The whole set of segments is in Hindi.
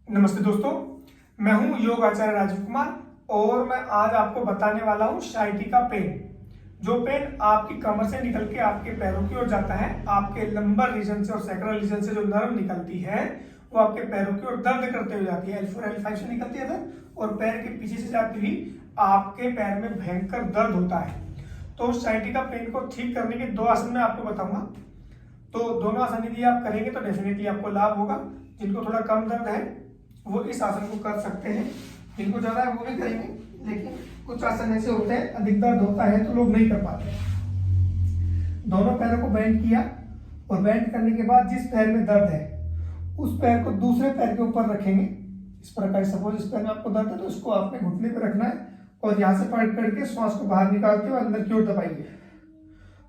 नमस्ते दोस्तों, मैं हूं योग आचार्य राजीव कुमार और मैं आज आपको बताने वाला हूं sciatica पेन। जो पेन आपकी कमर से निकल के आपके पैरों की ओर जाता है, आपके लंबर रीजन से और सैक्रल रीजन से जो नर्व निकलती है वो आपके पैरों की ओर दर्द करते हुए जाती है। L4 L5 से निकलती है और पैर के पीछे से जाती हुई आपके पैर में भयंकर दर्द होता है। तो sciatica पेन को ठीक करने के 2 आसन मैं आपको बताऊंगा। तो दोनों आसन यदि आप करेंगे तो डेफिनेटली आपको लाभ होगा। जिनको थोड़ा कम दर्द है वो इस आसन को कर सकते हैं, जिनको ज्यादा है वो भी करेंगे, लेकिन कुछ आसन ऐसे होते हैं अधिक दर्द होता है तो लोग नहीं कर पाते। दोनों पैरों को बेंड किया और बेंड करने के बाद जिस पैर में दर्द है उस पैर को दूसरे पैर के ऊपर रखेंगे इस प्रकार। सपोज इस पैर में आपको दर्द है तो इसको आपने घुटने पे रखना है और यहाँ से पकड़ करके श्वास को बाहर निकालते हुए अंदर की ओर दबाइए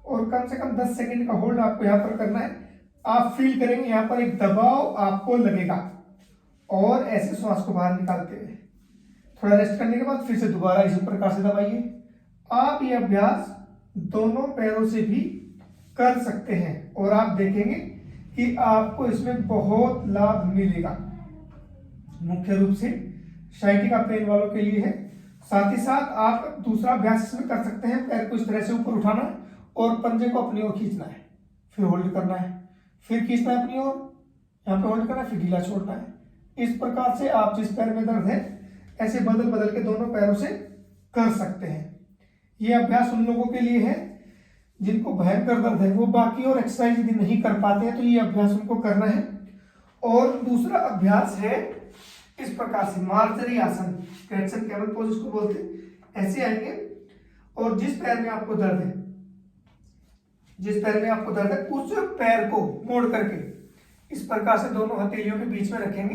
और कम से कम 10 सेकंड का होल्ड आपको यहाँ पर करना है। आप फील करेंगे यहाँ पर एक दबाव आपको लगेगा और ऐसे श्वास को बाहर निकालते हुए थोड़ा रेस्ट करने के बाद फिर से दोबारा इसी प्रकार से दबाइए। आप ये अभ्यास दोनों पैरों से भी कर सकते हैं और आप देखेंगे कि आपको इसमें बहुत लाभ मिलेगा। मुख्य रूप से sciatica पेन वालों के लिए है। साथ ही साथ आप दूसरा अभ्यास इसमें कर सकते हैं, पैर को इस तरह से ऊपर उठाना है और पंजे को अपनी ओर खींचना है, फिर होल्ड करना है, फिर खींचना है अपनी ओर, यहाँ पे होल्ड करना है, फिर ढीला छोड़ना है। इस प्रकार से आप जिस पैर में दर्द है ऐसे बदल बदल के दोनों पैरों से कर सकते हैं। ये अभ्यास उन लोगों के लिए है जिनको भयंकर दर्द है, वो बाकी और एक्सरसाइज यदि नहीं कर पाते हैं तो ये अभ्यास उनको करना है। और दूसरा अभ्यास है इस प्रकार से मार्जरी आसन, कैट्स एंड कैमल पोज इसको बोलते हैं। ऐसे आएंगे और जिस पैर में आपको दर्द है उस पैर को मोड़ करके इस प्रकार से दोनों हथेलियों के बीच में रखेंगे,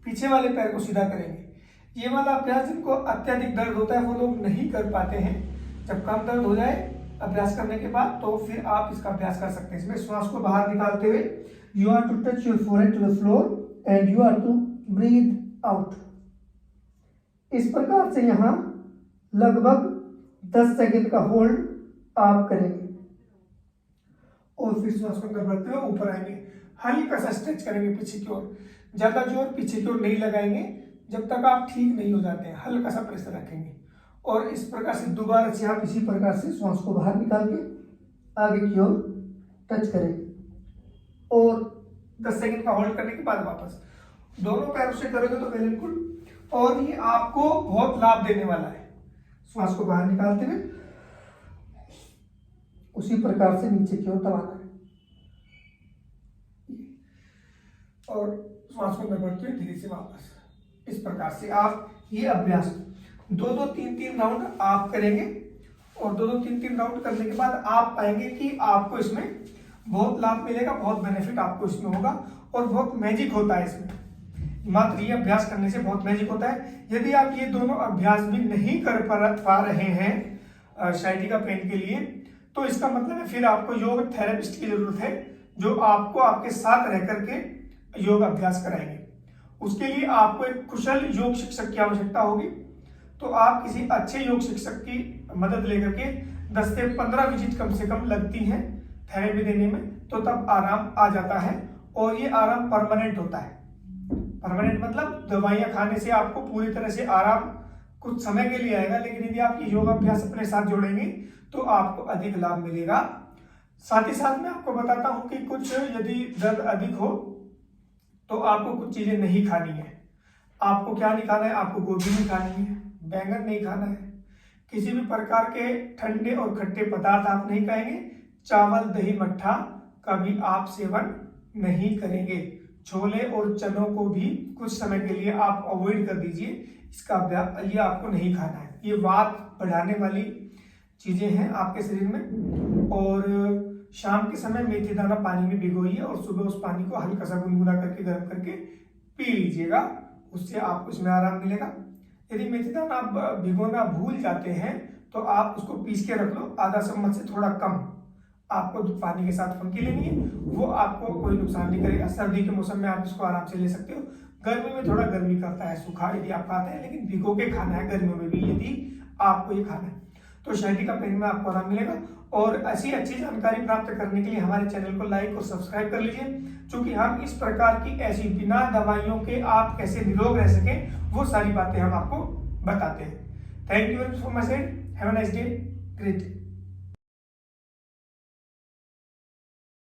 पीछे वाले पैर को सीधा करेंगे। ये वाला अभ्यास जिनको अत्यधिक दर्द होता है वो लोग नहीं कर पाते हैं। जब कम दर्द हो जाए अभ्यास करने के बाद तो फिर आप इसका अभ्यास कर सकते हैं। इसमें श्वास को बाहर निकालते हुए you are to touch your forehead to the floor and you are to breathe out. इस प्रकार से यहाँ लगभग 10 सेकेंड का होल्ड आप करेंगे और फिर श्वास को अंदर भरते हुए ऊपर आएंगे। हल्का सा स्ट्रेच करेंगे पीछे की ओर, ज्यादा जोर पीछे की ओर नहीं लगाएंगे जब तक आप ठीक नहीं हो जाते हैं। हल्का सा प्रेशर रखेंगे और इस प्रकार से दोबारा से आप इसी प्रकार से श्वास को बाहर निकाल के आगे की ओर टच करेंगे और 10 सेकंड का होल्ड करने के बाद वापस दोनों पैरों से करोगे तो वेल एंड गुड और ये आपको बहुत लाभ देने वाला है। श्वास को बाहर निकालते हुए उसी प्रकार से नीचे की ओर दबाना है और श्वास को अंदर भरते हुए धीरे से वापस। इस प्रकार से आप ये अभ्यास 2-2, 3-3 राउंड आप करेंगे और 2-2, 3-3 राउंड करने के बाद आप पाएंगे कि आपको इसमें बहुत लाभ मिलेगा, बहुत बेनिफिट आपको इसमें होगा और बहुत मैजिक होता है इसमें। मात्र ये अभ्यास करने से बहुत मैजिक होता है। यदि आप ये दोनों अभ्यास भी नहीं कर पा रहे हैं sciatica पेन के लिए तो इसका मतलब है फिर आपको योग थेरेपिस्ट की जरूरत है जो आपको आपके साथ रह करके योग अभ्यास कराएंगे। उसके लिए आपको एक कुशल योग शिक्षक की आवश्यकता होगी। तो आप किसी अच्छे योग शिक्षक की मदद लेकर के 10 से 15 विजिट कम से कम लगती हैं थेरेपी देने में, तो तब आराम आ जाता है और ये आराम परमानेंट होता है। परमानेंट मतलब दवाइयाँ खाने से आपको पूरी तरह से आराम कुछ समय के लिए आएगा, लेकिन यदि आप ये योगाभ्यास अपने साथ जोड़ेंगे तो आपको अधिक लाभ मिलेगा। साथ ही साथ मैं आपको बताता हूँ कि कुछ यदि दर्द अधिक हो तो आपको कुछ चीजें नहीं खानी है। आपको क्या नहीं खाना है? आपको गोभी नहीं खानी है, बैंगन नहीं खाना है, किसी भी प्रकार के ठंडे और खट्टे पदार्थ आप नहीं खाएंगे, चावल दही मट्ठा का भी आप सेवन नहीं करेंगे, छोले और चनों को भी कुछ समय के लिए आप अवॉइड कर दीजिए। इसका ये आपको नहीं खाना है। ये वात बढ़ाने वाली चीजें हैं आपके शरीर में। और शाम के समय मेथी दाना पानी में भिगोइए और सुबह उस पानी को हल्का सा गुनगुना करके गर्म करके पी लीजिएगा, उससे आपको इसमें आराम मिलेगा। यदि मेथी दाना आप भिगोना भूल जाते हैं तो आप उसको पीस के रख लो, आधा चम्मच से थोड़ा कम आपको पानी के साथ फंकी लेनी है, वो आपको कोई नुकसान नहीं करेगा। सर्दी के मौसम में आप इसको आराम से ले सकते हो। गर्मी में थोड़ा गर्मी करता है सूखा यदि आप खाते हैं, लेकिन भिगो के खाना है गर्मियों में भी यदि आपको ये खाना है। तो शाइटिका पेन में आपको आराम मिलेगा। और ऐसी अच्छी जानकारी प्राप्त करने के लिए हमारे चैनल को लाइक और सब्सक्राइब कर लीजिए, क्योंकि हम इस प्रकार की ऐसी बिना दवाइयों के आप कैसे निरोग रह सकें वो सारी बातें हम आपको बताते हैं। Thank you very much for my side, have a nice day, great.